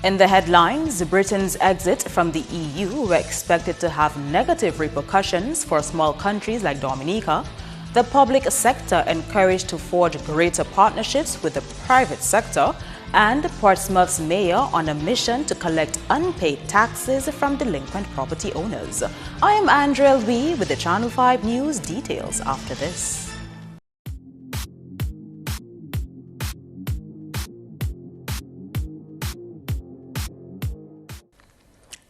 In the headlines, Britain's exit from the EU were expected to have negative repercussions for small countries like Dominica. The public sector encouraged to forge greater partnerships with the private sector, and Portsmouth's mayor on a mission to collect unpaid taxes from delinquent property owners. I am Andrea Lee with the Channel 5 News. Details after this.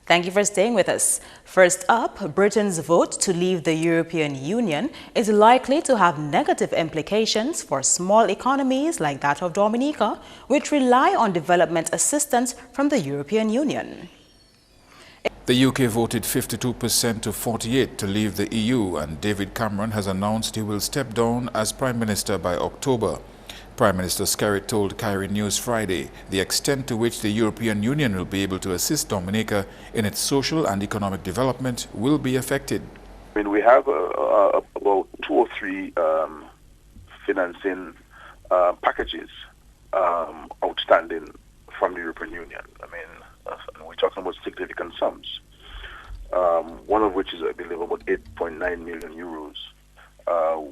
Thank you for staying with us. First up, Britain's vote to leave the European Union is likely to have negative implications for small economies like that of Dominica, which rely on development assistance from the European Union. The UK voted 52% to 48% to leave the EU, and David Cameron has announced he will step down as Prime Minister by October. Prime Minister Skerritt told MarpinNewsJune24th2k16 Friday the extent to which the European Union will be able to assist Dominica in its social and economic development will be affected. I mean, we have about 2 or 3 financing packages outstanding from the European Union. I mean, we're talking about significant sums. One of which is, I believe, about 8.9 million euros.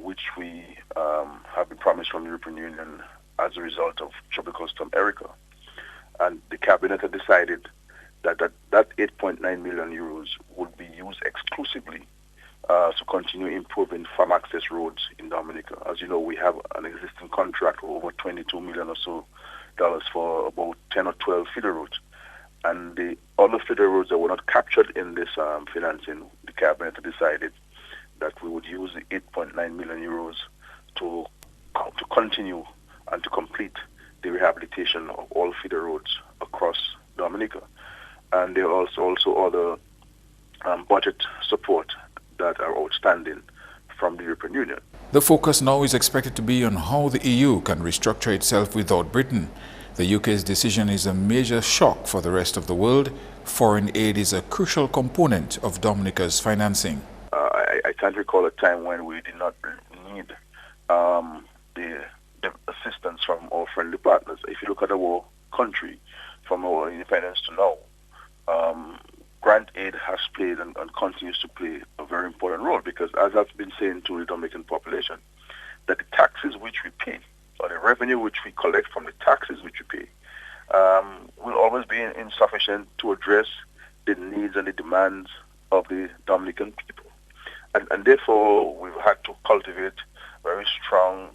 Which we have been promised from the European Union as a result of Tropical Storm Erica. And the Cabinet had decided that 8.9 million euros would be used exclusively to continue improving farm access roads in Dominica. As you know, we have an existing contract of over 22 million or so dollars for about 10 or 12 feeder roads. And the other feeder roads that were not captured in this financing, the Cabinet had decided that we would use the 8.9 million euros to continue and to complete the rehabilitation of all feeder roads across Dominica. And there are also other budget support that are outstanding from the European Union. The focus now is expected to be on how the EU can restructure itself without Britain. The UK's decision is a major shock for the rest of the world. Foreign aid is a crucial component of Dominica's financing. I can't recall a time when we did not need the assistance from our friendly partners. If you look at our country, from our independence to now, grant aid has played and continues to play a very important role, because as I've been saying to the Dominican population, that the taxes which we pay, or the revenue which we collect from the taxes which we pay, will always be insufficient to address the needs and the demands of the Dominican people. And therefore, we've had to cultivate very strong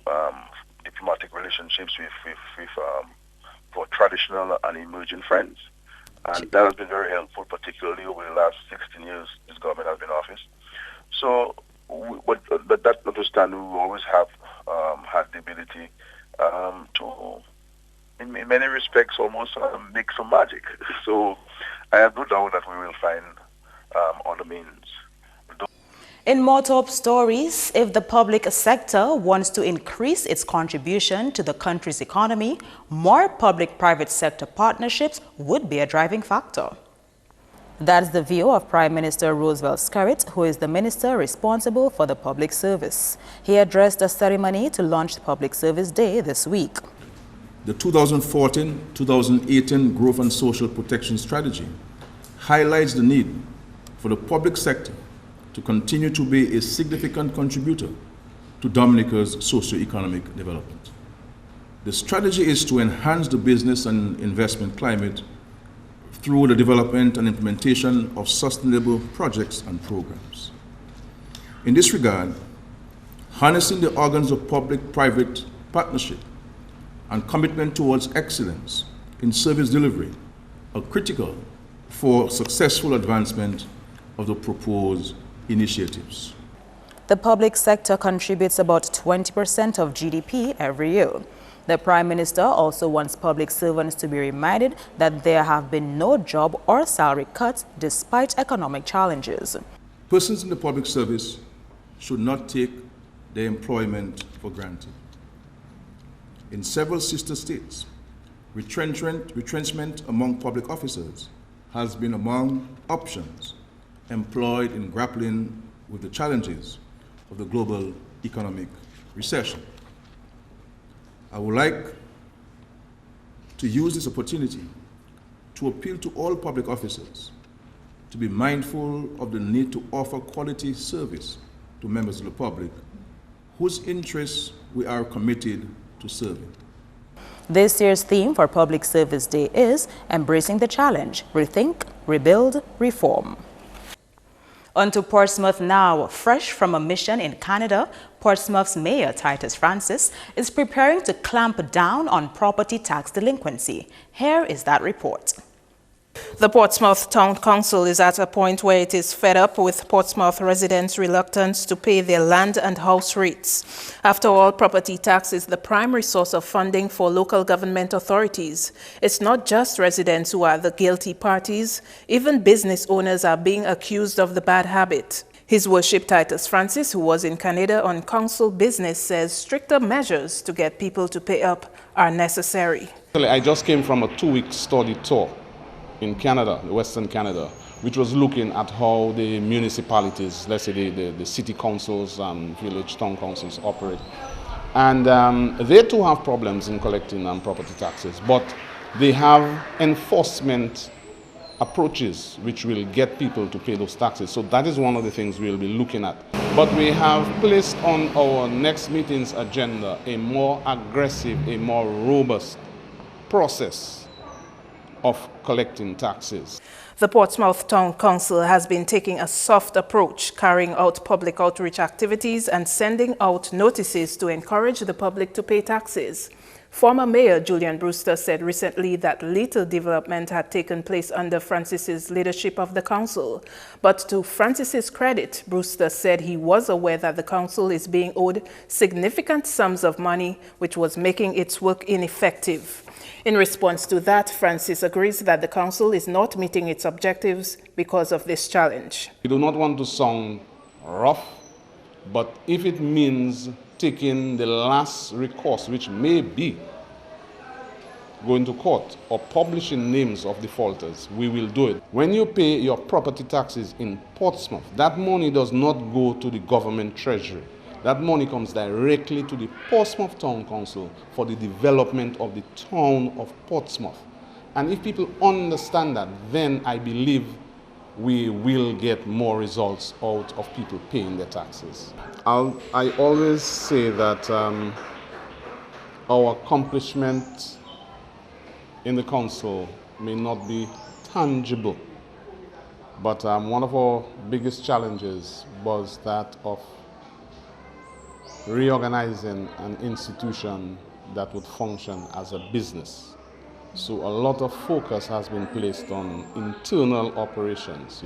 diplomatic relationships with our traditional and emerging friends. And that has been very helpful, particularly over the last 16 years this government has been in office. So, but that notwithstanding, we always have had the ability to, in many respects, almost make some magic. So I have no doubt that we will find other means. In more top stories, if the public sector wants to increase its contribution to the country's economy, more public-private sector partnerships would be a driving factor. That's the view of Prime Minister Roosevelt Skerritt, who is the minister responsible for the public service. He addressed a ceremony to launch the Public Service Day this week. The 2014-2018 Growth and Social Protection Strategy highlights the need for the public sector to continue to be a significant contributor to Dominica's socio-economic development. The strategy is to enhance the business and investment climate through the development and implementation of sustainable projects and programs. In this regard, harnessing the organs of public-private partnership and commitment towards excellence in service delivery are critical for successful advancement of the proposed initiatives. The public sector contributes about 20% of GDP every year. The Prime Minister also wants public servants to be reminded that there have been no job or salary cuts despite economic challenges. Persons in the public service should not take their employment for granted. In several sister states, retrenchment among public officers has been among options employed in grappling with the challenges of the global economic recession. I would like to use this opportunity to appeal to all public officers to be mindful of the need to offer quality service to members of the public whose interests we are committed to serving. This year's theme for Public Service Day is Embracing the Challenge, Rethink, Rebuild, Reform. On to Portsmouth now. Fresh from a mission in Canada, Portsmouth's Mayor Titus Francis is preparing to clamp down on property tax delinquency. Here is that report. The Portsmouth Town Council is at a point where it is fed up with Portsmouth residents' reluctance to pay their land and house rates. After all, property tax is the primary source of funding for local government authorities. It's not just residents who are the guilty parties. Even business owners are being accused of the bad habit. His Worship Titus Francis, who was in Canada on council business, says stricter measures to get people to pay up are necessary. I just came from a 2-week study tour in Canada, Western Canada, which was looking at how the municipalities, let's say the city councils and village town councils operate. And they too have problems in collecting property taxes, but they have enforcement approaches which will get people to pay those taxes. So that is one of the things we'll be looking at. But we have placed on our next meeting's agenda a more aggressive, a more robust process of collecting taxes. The Portsmouth Town Council has been taking a soft approach, carrying out public outreach activities and sending out notices to encourage the public to pay taxes. Former Mayor Julian Brewster said recently that little development had taken place under Francis's leadership of the council. But to Francis's credit, Brewster said he was aware that the council is being owed significant sums of money, which was making its work ineffective. In response to that, Francis agrees that the council is not meeting its objectives because of this challenge. We do not want to sound rough, but if it means taking the last recourse, which may be going to court or publishing names of defaulters, we will do it. When you pay your property taxes in Portsmouth, that money does not go to the government treasury. That money comes directly to the Portsmouth Town Council for the development of the town of Portsmouth. And if people understand that, then I believe we will get more results out of people paying their taxes. I always say that our accomplishment in the council may not be tangible, but one of our biggest challenges was that of reorganizing an institution that would function as a business. So a lot of focus has been placed on internal operations,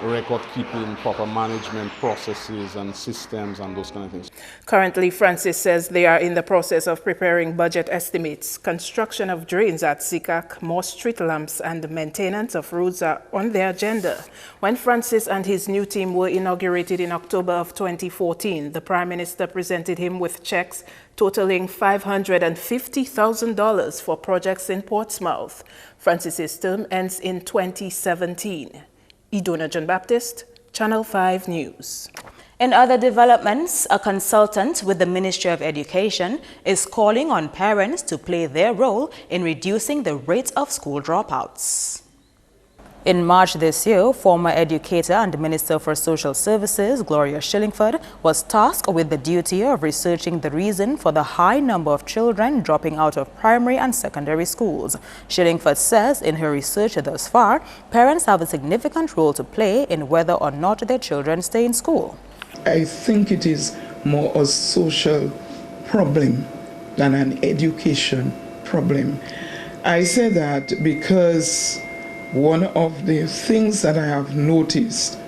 record keeping, proper management processes and systems and those kind of things. Currently, Francis says they are in the process of preparing budget estimates. Construction of drains at Sikak, more street lamps and maintenance of roads are on their agenda. When Francis and his new team were inaugurated in October of 2014, the Prime Minister presented him with checks totaling $550,000 for projects in Portsmouth. Francis's term ends in 2017. Idona John Baptist, Channel 5 News. In other developments, a consultant with the Ministry of Education is calling on parents to play their role in reducing the rate of school dropouts. In March this year, former educator and Minister for Social Services, Gloria Shillingford, was tasked with the duty of researching the reason for the high number of children dropping out of primary and secondary schools. Shillingford says in her research thus far, parents have a significant role to play in whether or not their children stay in school. I think it is more a social problem than an education problem. I say that because one of the things that I have noticed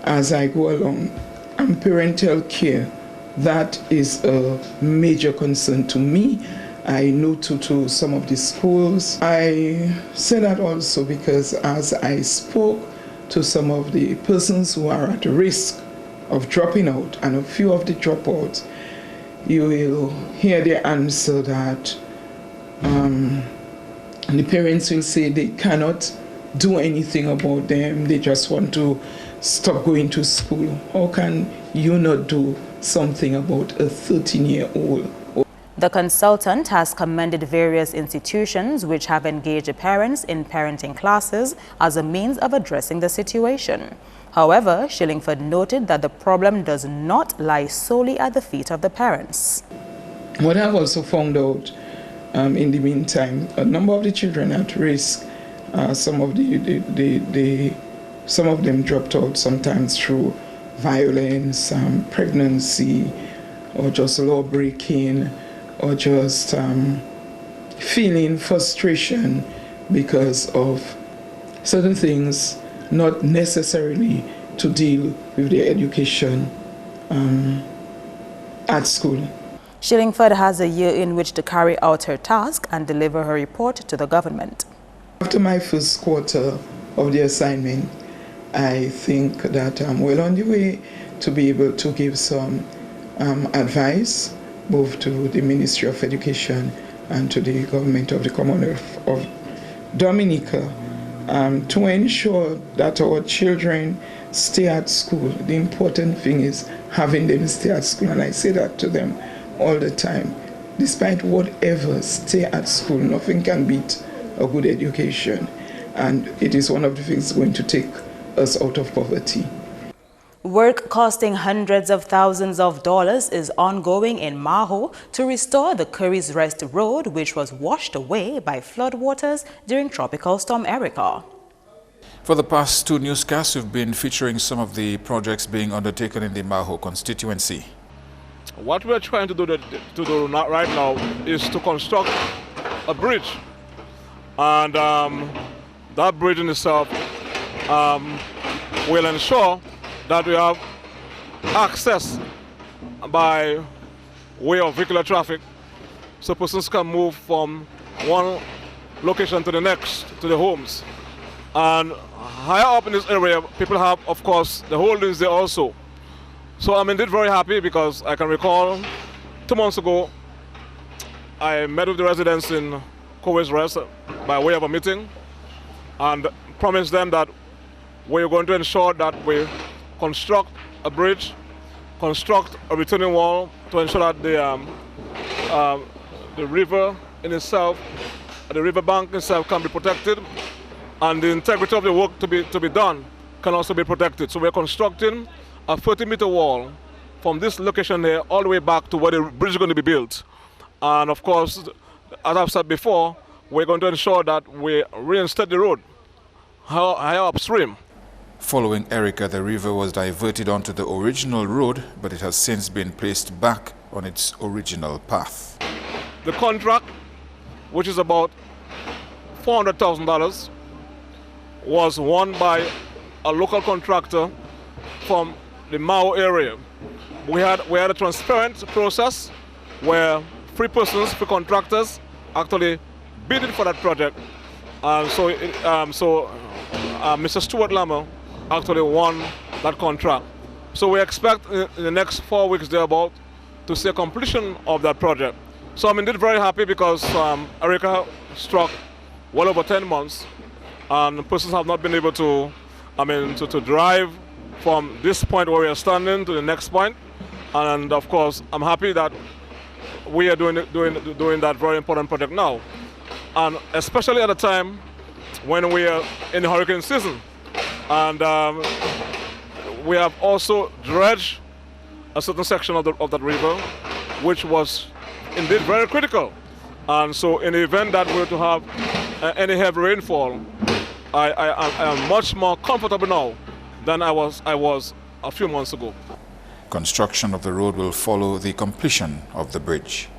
as I go along and parental care, that is a major concern to me. I know to some of the schools. I say that also because as I spoke to some of the persons who are at risk of dropping out, and a few of the dropouts, you will hear the answer that the parents will say they cannot do anything about them, they just want to stop going to school. How can you not do something about a 13-year-old? The consultant has commended various institutions which have engaged parents in parenting classes as a means of addressing the situation. However, Shillingford noted that the problem does not lie solely at the feet of the parents. What I've also found out in the meantime, a number of the children at risk, some of them dropped out sometimes through violence, pregnancy, or just law breaking, or just feeling frustration because of certain things, not necessarily to deal with their education at school. Shillingford has a year in which to carry out her task and deliver her report to the government. After my first quarter of the assignment, I think that I'm well on the way to be able to give some advice both to the Ministry of Education and to the government of the Commonwealth of Dominica to ensure that our children stay at school. The important thing is having them stay at school, and I say that to them all the time. Despite whatever, stay at school. Nothing can beat a good education, and it is one of the things going to take us out of poverty. Work costing hundreds of thousands of dollars is ongoing in Maho to restore the Curry's Rest Road, which was washed away by floodwaters during Tropical Storm Erica. For the past two newscasts, we've been featuring some of the projects being undertaken in the Maho constituency. What we're trying to do right now is to construct a bridge, and that bridge in itself will ensure that we have access by way of vehicular traffic, so persons can move from one location to the next, to the homes. And higher up in this area, people have, of course, the holdings there also. So I'm indeed very happy, because I can recall 2 months ago, I met with the residents in Curry's Rest by way of a meeting and promised them that we're going to ensure that we construct a bridge, construct a retaining wall to ensure that the river in itself, the river bank itself can be protected, and the integrity of the work to be done can also be protected. So we're constructing a 30-meter wall from this location here all the way back to where the bridge is going to be built. And of course, as I've said before, we're going to ensure that we reinstate the road higher upstream. Following Erica, the river was diverted onto the original road, but it has since been placed back on its original path. The contract, which is about $400,000, was won by a local contractor from the Mao area. We had a transparent process where free persons, free contractors actually bidded for that project. And so Mr. Stuart Lammer actually won that contract. So we expect in the next 4 weeks thereabout to see a completion of that project. So I'm indeed very happy, because Erica struck well over 10 months, and persons have not been able to, to drive from this point where we are standing to the next point. And of course, I'm happy that we are doing that very important project now, and especially at a time when we are in the hurricane season. And we have also dredged a certain section of that river, which was indeed very critical. And so in the event that we were to have any heavy rainfall, I am much more comfortable now than I was a few months ago. Construction of the road will follow the completion of the bridge.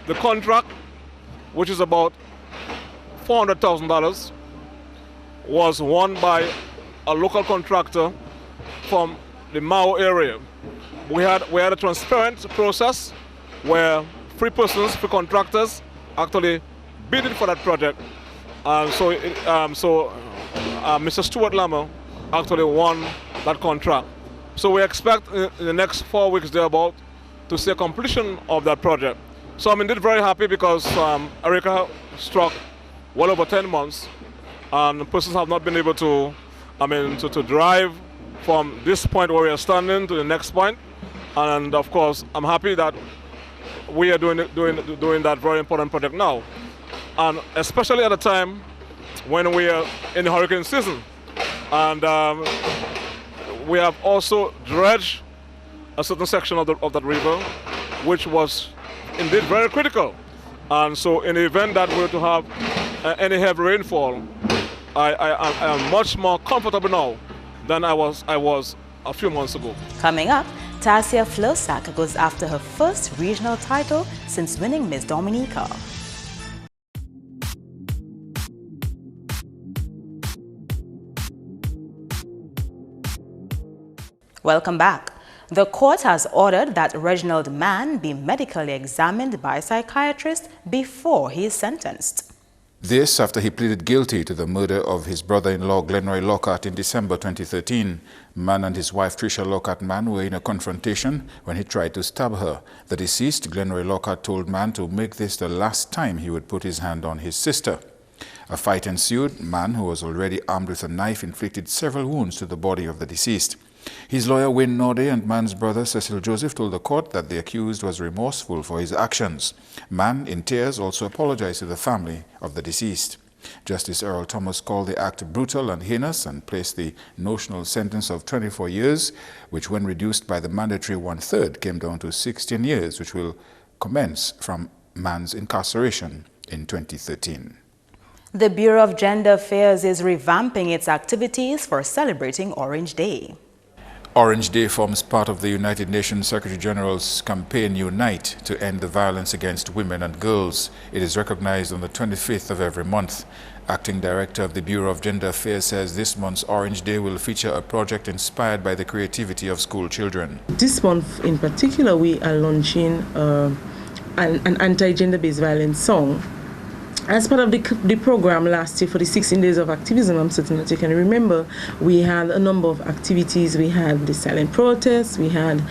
The contract, which is about $400,000, was won by a local contractor from the Mao area. We had a transparent process where free persons, free contractors actually bidded for that project. And so Mr. Stuart Lammer actually won that contract. So we expect in the next 4 weeks thereabout to see a completion of that project. So I'm indeed very happy, because Erica struck well over 10 months, and persons have not been able to, to drive from this point where we are standing to the next point. And of course, I'm happy that we are doing that very important project now, and especially at a time when we are in the hurricane season, and we have also dredged a certain section of that river, which was indeed very critical. And so in the event that we were to have any heavy rainfall, I am much more comfortable now than I was a few months ago. Coming up, Tasia Flosak goes after her first regional title since winning Miss Dominica. Welcome back. The court has ordered that Reginald Mann be medically examined by a psychiatrist before he is sentenced. This after he pleaded guilty to the murder of his brother-in-law Glenroy Lockhart in December 2013. Mann and his wife Tricia Lockhart Mann were in a confrontation when he tried to stab her. The deceased, Glenroy Lockhart, told Mann to make this the last time he would put his hand on his sister. A fight ensued. Mann, who was already armed with a knife, inflicted several wounds to the body of the deceased. His lawyer Wayne Norde and Mann's brother Cecil Joseph told the court that the accused was remorseful for his actions. Mann, in tears, also apologized to the family of the deceased. Justice Earl Thomas called the act brutal and heinous and placed the notional sentence of 24 years, which when reduced by the mandatory 1/3 came down to 16 years, which will commence from Mann's incarceration in 2013. The Bureau of Gender Affairs is revamping its activities for celebrating Orange Day. Orange Day forms part of the United Nations Secretary General's campaign Unite to end the violence against women and girls. It is recognized on the 25th of every month. Acting Director of the Bureau of Gender Affairs says this month's Orange Day will feature a project inspired by the creativity of school children. This month in particular, we are launching an anti-gender-based violence song. As part of the program last year for the 16 days of activism, I'm certain that you can remember, we had a number of activities. We had the silent protests, we had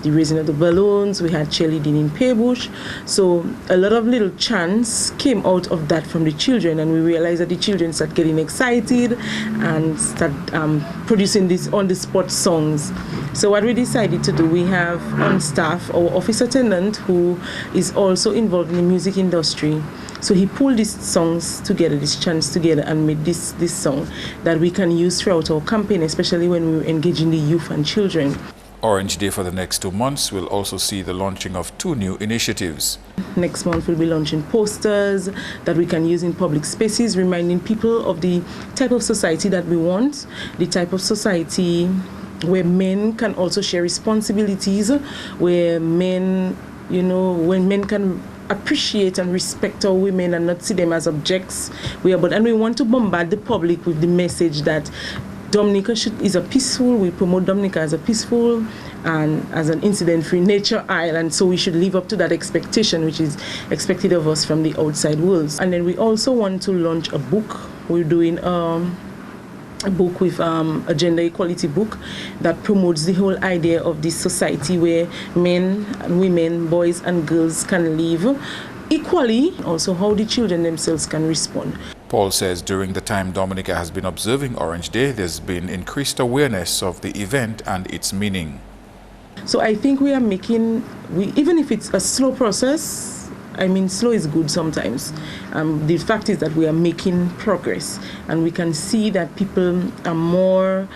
the raising of the balloons, we had cheerleading in Paybush. So a lot of little chants came out of that from the children, and we realized that the children started getting excited and start producing these on-the-spot songs. So what we decided to do, we have on staff our office attendant who is also involved in the music industry. So he pulled these songs together, these chants together, and made this song that we can use throughout our campaign, especially when we're engaging the youth and children. Orange Day for the next 2 months will also see the launching of 2 new initiatives. Next month we'll be launching posters that we can use in public spaces, reminding people of the type of society that we want, the type of society where men can also share responsibilities, where men, when men can appreciate and respect our women and not see them as objects. And we want to bombard the public with the message that Dominica we promote Dominica as a peaceful and as an incident-free nature island, so we should live up to that expectation which is expected of us from the outside world. And then we also want to launch a book. We're doing a book with a gender equality book that promotes the whole idea of this society where men and women, boys and girls can live equally, also how the children themselves can respond. Paul says during the time Dominica has been observing Orange Day, there's been increased awareness of the event and its meaning. So I think we are making, even if it's a slow process, slow is good sometimes. The fact is that we are making progress, and we can see that people are more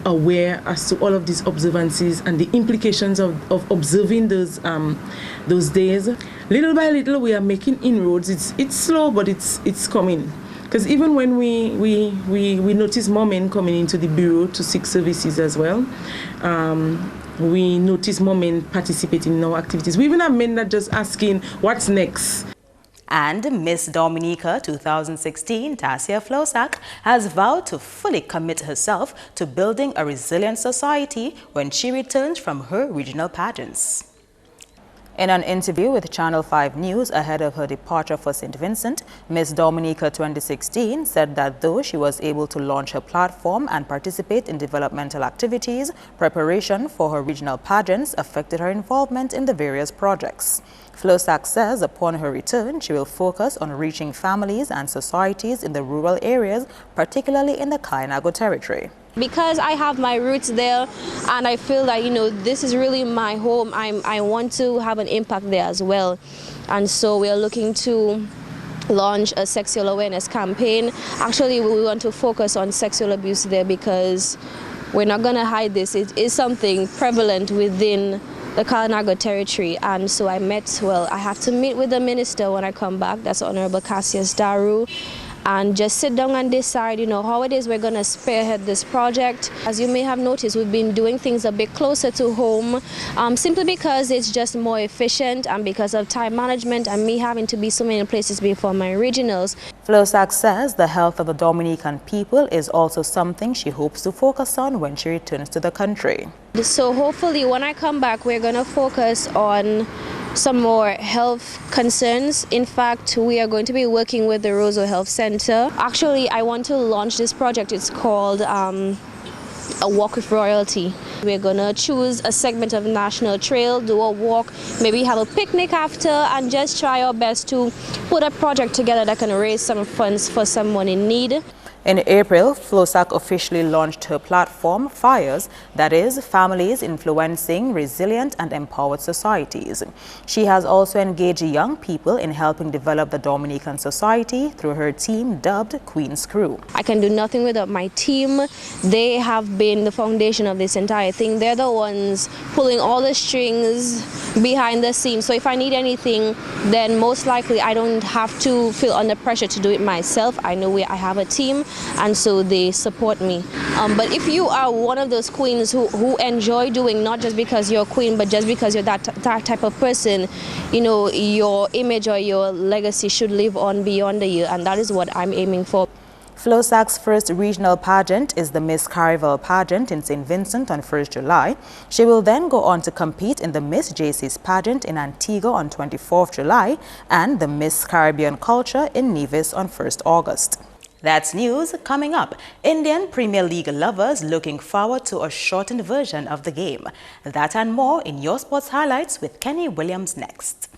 aware as to all of these observances and the implications of observing those days. Little by little, we are making inroads. It's slow, but it's coming. Because even when we notice more men coming into the bureau to seek services as well, we notice more men participating in our activities. We even have men that just asking, what's next? And Miss Dominica 2016, Tasia Flosak, has vowed to fully commit herself to building a resilient society when she returns from her regional pageants. In an interview with Channel 5 News ahead of her departure for St. Vincent, Miss Dominica 2016 said that though she was able to launch her platform and participate in developmental activities, preparation for her regional pageants affected her involvement in the various projects. Flosak says upon her return, she will focus on reaching families and societies in the rural areas, particularly in the Kainago territory. Because I have my roots there and I feel that, you know, this is really my home, I want to have an impact there as well. And so we are looking to launch a sexual awareness campaign. Actually, we want to focus on sexual abuse there because we're not going to hide this. It is something prevalent within the Kalinago territory. And so I have to meet with the minister when I come back, that's Honorable Cassius Daru, and just sit down and decide, you know, how it is we're going to spearhead this project. As you may have noticed, we've been doing things a bit closer to home, simply because it's just more efficient and because of time management and me having to be so many places before my regionals. Flosak says the health of the Dominican people is also something she hopes to focus on when she returns to the country. So hopefully when I come back, we're going to focus on some more health concerns. In fact, we are going to be working with the Roseau Health Center. Actually, I want to launch this project. It's called A Walk with Royalty. We're going to choose a segment of National Trail, do a walk, maybe have a picnic after, and just try our best to put a project together that can raise some funds for someone in need. In April, Flosak officially launched her platform, FIRES, that is, Families Influencing Resilient and Empowered Societies. She has also engaged young people in helping develop the Dominican society through her team dubbed Queen's Crew. I can do nothing without my team. They have been the foundation of this entire thing. They're the ones pulling all the strings behind the scenes. So if I need anything, then most likely I don't have to feel under pressure to do it myself. I know I have a team, and so they support me. But if you are one of those queens who enjoy doing, not just because you're a queen, but just because you're that type of person, you know, your image or your legacy should live on beyond the year, and that is what I'm aiming for. Flosak's first regional pageant is the Miss Carnival pageant in St. Vincent on 1st July. She will then go on to compete in the Miss JC's pageant in Antigua on 24th July and the Miss Caribbean Culture in Nevis on 1st August. That's news coming up. Indian Premier League lovers looking forward to a shortened version of the game. That and more in your sports highlights with Kenny Williams next.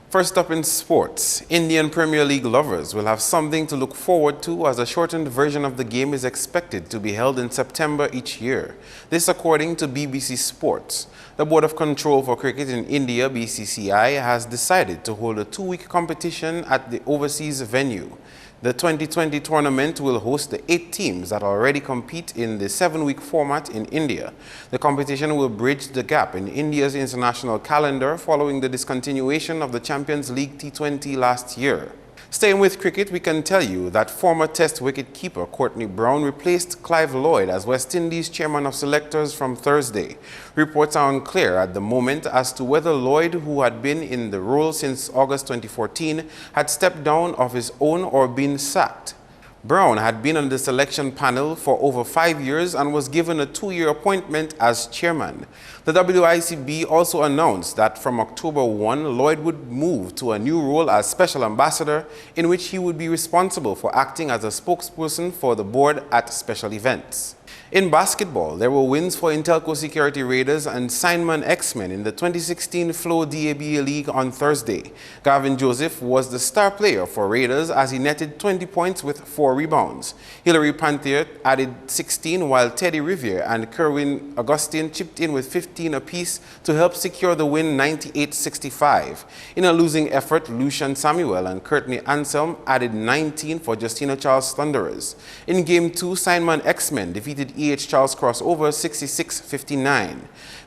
First up in sports, Indian Premier League lovers will have something to look forward to as a shortened version of the game is expected to be held in September each year. This according to BBC Sports. The Board of Control for Cricket in India, BCCI, has decided to hold a 2-week competition at the overseas venue. The 2020 tournament will host the 8 teams that already compete in the 7-week format in India. The competition will bridge the gap in India's international calendar following the discontinuation of the Champions League T20 last year. Staying with cricket, we can tell you that former Test wicket-keeper Courtney Brown replaced Clive Lloyd as West Indies chairman of selectors from Thursday. Reports are unclear at the moment as to whether Lloyd, who had been in the role since August 2014, had stepped down of his own or been sacked. Brown had been on the selection panel for over 5 years and was given a 2-year appointment as chairman. The WICB also announced that from October 1, Lloyd would move to a new role as special ambassador, in which he would be responsible for acting as a spokesperson for the board at special events. In basketball, there were wins for Intelco Security Raiders and Signman X-Men in the 2016 Flow DABA League on Thursday. Gavin Joseph was the star player for Raiders as he netted 20 points with 4 rebounds. Hilary Panther added 16, while Teddy Riviere and Kerwin Augustine chipped in with 15 apiece to help secure the win 98-65. In a losing effort, Lucian Samuel and Courtney Anselm added 19 for Justina Charles Thunderers. In Game 2, Signman X-Men defeated E.H. Charles Crossover 66-59.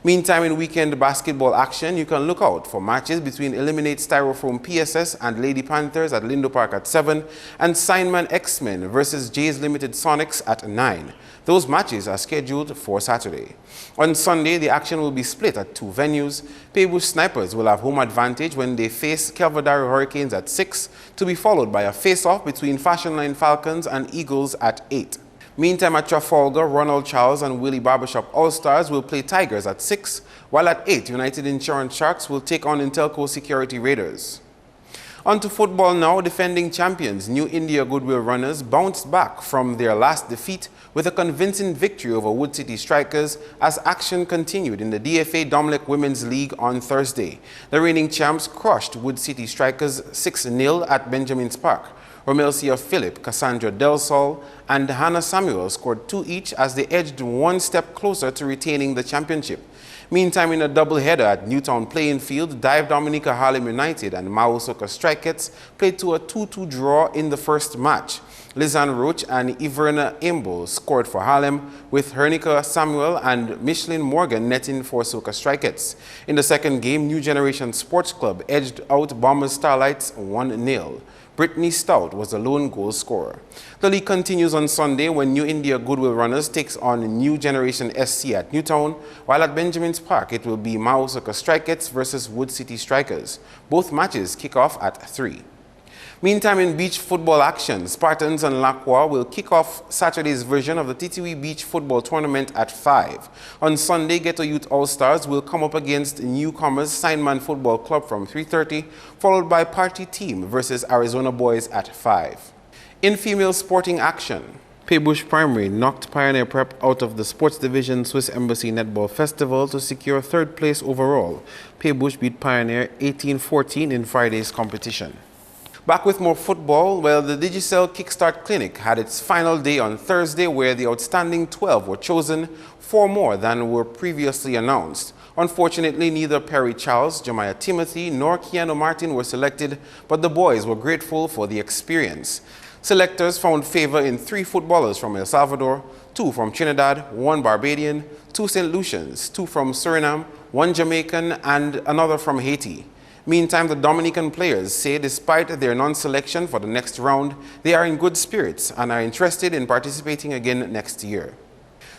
Meantime, in weekend basketball action, you can look out for matches between Eliminate Styrofoam PSS and Lady Panthers at Lindo Park at 7 and Signman X-Men versus Jays Limited Sonics at 9. Those matches are scheduled for Saturday. On Sunday, the action will be split at 2 venues. Paybush Snipers will have home advantage when they face Kelvedare Hurricanes at 6, to be followed by a face-off between Fashion Line Falcons and Eagles at 8. Meantime, at Trafalgar, Ronald Charles and Willie Barbershop All-Stars will play Tigers at 6, while at 8, United Insurance Sharks will take on Intelco Security Raiders. On to football now. Defending champions New India Goodwill Runners bounced back from their last defeat with a convincing victory over Wood City Strikers as action continued in the DFA Domlek Women's League on Thursday. The reigning champs crushed Wood City Strikers 6-0 at Benjamin's Park. Romelcia Phillip, Cassandra Del Sol, and Hannah Samuel scored 2 each as they edged one step closer to retaining the championship. Meantime, in a doubleheader at Newtown Playing Field, Dive Dominica Harlem United and Mausoka Strikettes played to a 2-2 draw in the first match. Lizanne Roach and Iverna Imbo scored for Harlem, with Hernica Samuel and Micheline Morgan netting for Soka Strikettes. In the second game, New Generation Sports Club edged out Bombers Starlights 1-0. Brittany Stout was the lone goal scorer. The league continues on Sunday when New India Goodwill Runners takes on New Generation SC at Newtown, while at Benjamin's Park it will be Mausoka Strikettes versus Wood City Strikers. Both matches kick off at 3. Meantime, in beach football action, Spartans and Lacroix will kick off Saturday's version of the Titiwi Beach Football Tournament at 5. On Sunday, Ghetto Youth All-Stars will come up against newcomers Signman Football Club from 3:30, followed by Party Team versus Arizona Boys at 5. In female sporting action, Paybush Primary knocked Pioneer Prep out of the Sports Division Swiss Embassy Netball Festival to secure 3rd place overall. Paybush beat Pioneer 18-14 in Friday's competition. Back with more football, well, the Digicel Kickstart Clinic had its final day on Thursday where the outstanding 12 were chosen, 4 more than were previously announced. Unfortunately, neither Perry Charles, Jemiah Timothy, nor Keanu Martin were selected, but the boys were grateful for the experience. Selectors found favor in 3 footballers from El Salvador, 2 from Trinidad, 1 Barbadian, 2 St. Lucians, 2 from Suriname, 1 Jamaican, and another from Haiti. Meantime, the Dominican players say despite their non-selection for the next round, they are in good spirits and are interested in participating again next year.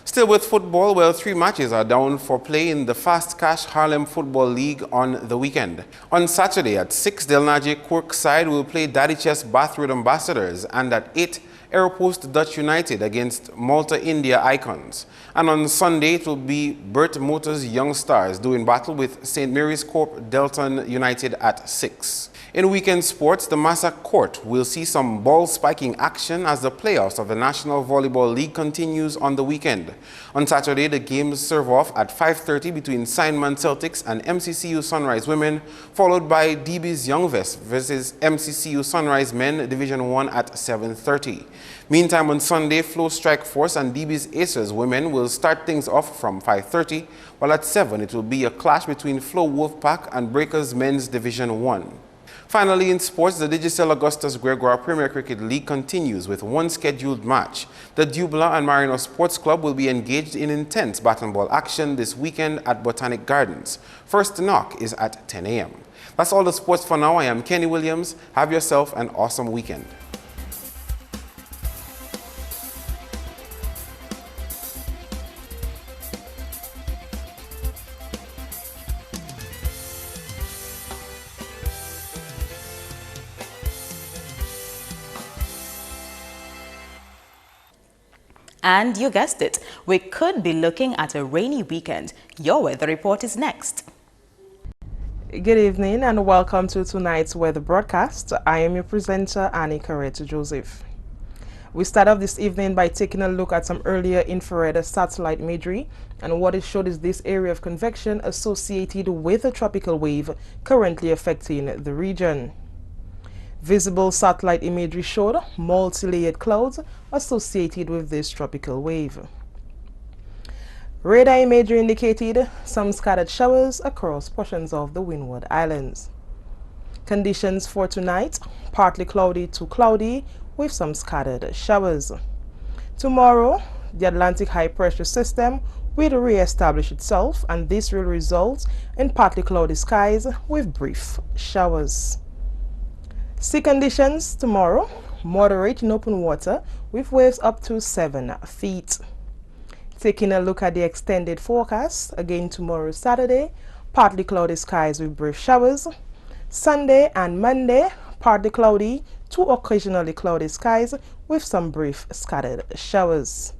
Still with football, well, 3 matches are down for play in the Fast Cash Harlem Football League on the weekend. On Saturday at 6, Del Naje Quirkside will play Daddy Chess Bath Road Ambassadors, and at 8, Aeropost Dutch United against Malta India Icons. And on Sunday, it will be Burt Motors Young Stars doing battle with St. Mary's Corp Delton United at 6. In weekend sports, the Massac Court will see some ball-spiking action as the playoffs of the National Volleyball League continues on the weekend. On Saturday, the games serve off at 5:30 between Signman Celtics and MCCU Sunrise Women, followed by DB's Young Vest versus MCCU Sunrise Men Division 1 at 7:30. Meantime, on Sunday, Flow Strike Force and DB's Acers Women will start things off from 5:30, while at 7 it will be a clash between Flow Wolfpack and Breakers Men's Division 1. Finally, in sports, the Digicel Augustus Gregoire Premier Cricket League continues with 1 scheduled match. The Dubla and Marino Sports Club will be engaged in intense bat and ball action this weekend at Botanic Gardens. First knock is at 10 a.m. That's all the sports for now. I am Kenny Williams. Have yourself an awesome weekend. And you guessed it, we could be looking at a rainy weekend. Your weather report is next. Good evening and welcome to tonight's weather broadcast. I am your presenter, Annie Correct Joseph. We start off this evening by taking a look at some earlier infrared satellite imagery, and what it showed is this area of convection associated with a tropical wave currently affecting the region. Visible satellite imagery showed multi-layered clouds associated with this tropical wave. Radar imagery indicated some scattered showers across portions of the Windward Islands. Conditions for tonight, partly cloudy to cloudy with some scattered showers. Tomorrow, the Atlantic high pressure system will re-establish itself, and this will result in partly cloudy skies with brief showers. Sea conditions tomorrow, moderate in open water with waves up to 7 feet. Taking a look at the extended forecast, again tomorrow Saturday, partly cloudy skies with brief showers. Sunday and Monday, partly cloudy to occasionally cloudy skies with some brief scattered showers.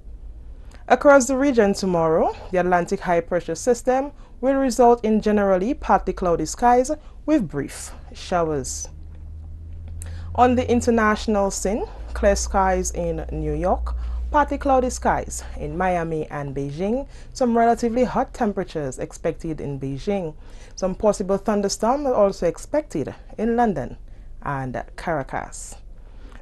Across the region tomorrow, the Atlantic high pressure system will result in generally partly cloudy skies with brief showers. On the international scene, clear skies in New York, partly cloudy skies in Miami and Beijing, some relatively hot temperatures expected in Beijing. Some possible thunderstorms are also expected in London and Caracas.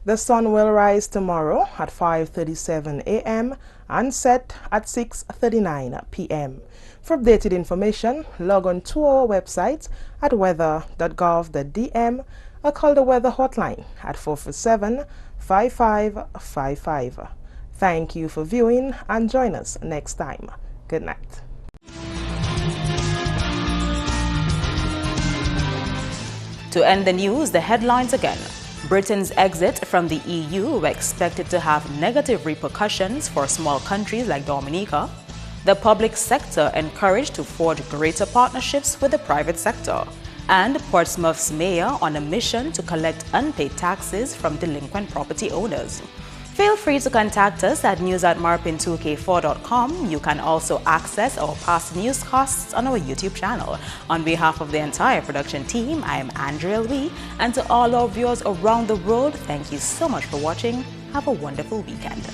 The sun will rise tomorrow at 5:37 a.m. and set at 6:39 p.m. For updated information, log on to our website at weather.gov.dm or call the weather hotline at 447-5555. Thank you for viewing and join us next time. Good night. To end the news, the headlines again. Britain's exit from the EU were expected to have negative repercussions for small countries like Dominica. The public sector encouraged to forge greater partnerships with the private sector. And Portsmouth's mayor on a mission to collect unpaid taxes from delinquent property owners. Feel free to contact us at news@MarpinNewsJune24th2k16. You can also access our past newscasts on our YouTube channel. On behalf of the entire production team, I am Andrea Lee, and to all our viewers around the world, thank you so much for watching. Have a wonderful weekend.